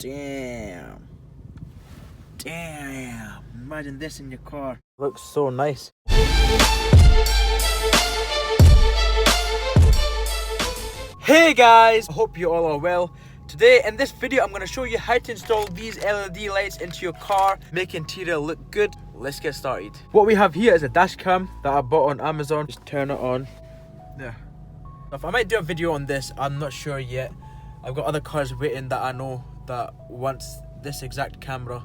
Damn. Damn. Imagine this in your car. Looks so nice. Hey guys, I hope you all are well. Today in this video I'm going to show you how to install these LED lights into your car, make interior look good. Let's get started. What we have here is a dash cam that I bought on Amazon. Just turn it on. There. If I might do a video on this, I'm not sure yet. I've got other cars waiting that I know that wants this exact camera.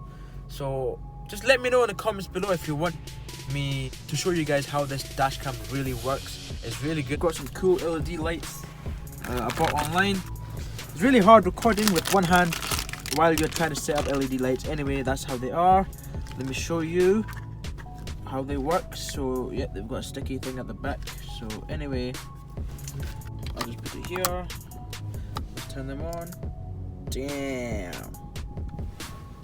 So just let me know in the comments below if you want me to show you guys how this dash cam really works. It's really good. Got some cool LED lights I bought online. It's really hard recording with one hand while you're trying to set up LED lights. Anyway, that's how they are. Let me show you how they work. So yeah, they've got a sticky thing at the back. So anyway, I'll just put it here. Let's turn them on. Damn.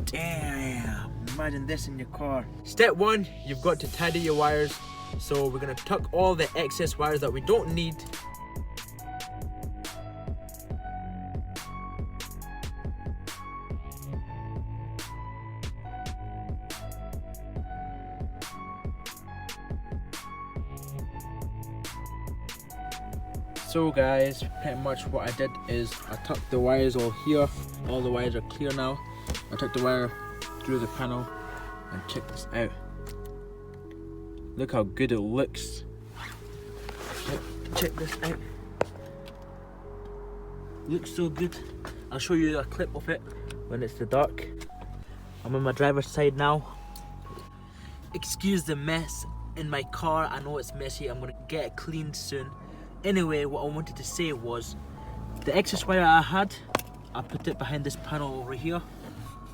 Damn. Imagine this in your car. Step one, you've got to tidy your wires. So we're gonna tuck all the excess wires that we don't need. So guys, pretty much what I did is I tucked the wires all here. All the wires are clear now. I took the wire through the panel and check this out. Look how good it looks. Check this out. Looks so good. I'll show you a clip of it when it's the dark. I'm on my driver's side now. Excuse the mess in my car. I know it's messy. I'm gonna get it cleaned soon. Anyway, what I wanted to say was the excess wire I had, I put it behind this panel over here,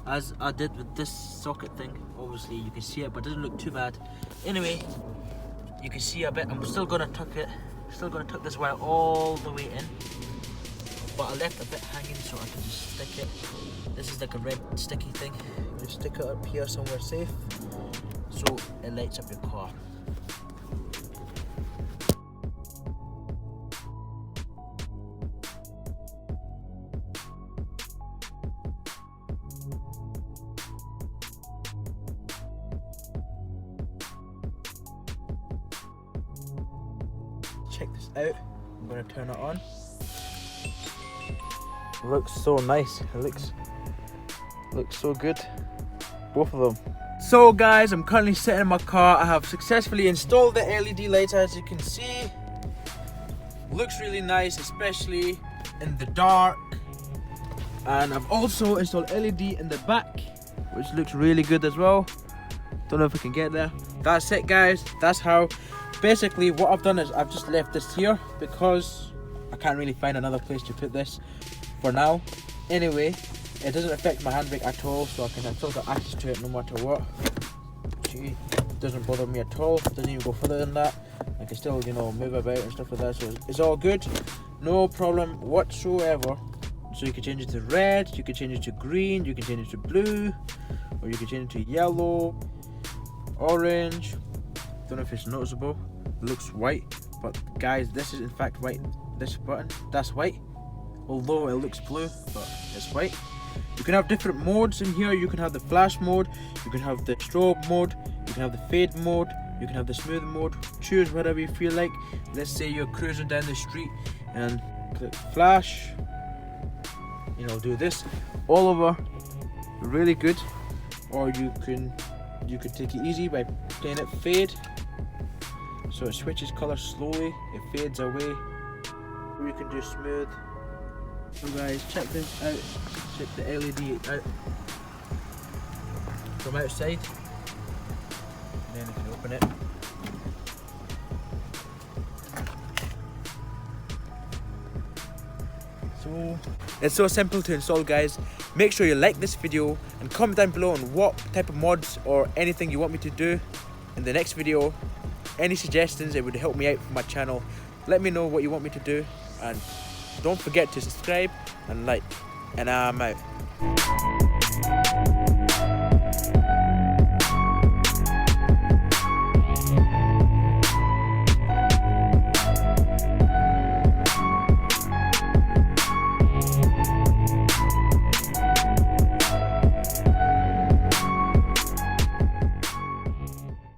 as I did with this socket thing. Obviously you can see it, but it doesn't look too bad. Anyway, you can see a bit. I'm still gonna tuck it, still gonna tuck this wire all the way in, but I left a bit hanging so I can just stick it. This is like a red sticky thing. You just stick it up here somewhere safe so it lights up your car. Check this out. I'm gonna turn it on. It looks so nice. It looks so good. Both of them. So guys, I'm currently sitting in my car. I have successfully installed the LED lights, as you can see. Looks really nice, especially in the dark. And I've also installed LED in the back, which looks really good as well. Don't know if I can get there. That's it guys. That's how. Basically what I've done is I've just left this here because I can't really find another place to put this for now. Anyway, it doesn't affect my handbrake at all, so I can have still got access to it no matter what. See, it doesn't bother me at all. It doesn't even go further than that. I can still, you know, move about and stuff like that, so it's all good. No problem whatsoever. So you can change it to red, you can change it to green, you can change it to blue, or you can change it to yellow, orange. Don't know if it's noticeable. It looks white, but guys, this is in fact white. This button, that's white, although it looks blue, but it's white. You can have different modes in here. You can have the flash mode, you can have the strobe mode, you can have the fade mode, you can have the smooth mode. Choose whatever you feel like. Let's say you're cruising down the street and click flash, you know, do this all over, really good. Or you could take it easy by playing it fade. So it switches colour slowly, it fades away. Or you can do smooth. So guys, check this out. Check the LED out from outside. And then you can open it. So it's so simple to install guys. Make sure you like this video and comment down below on what type of mods or anything you want me to do in the next video. Any suggestions, it would help me out for my channel. Let me know what you want me to do, and don't forget to subscribe and like, and I'm out.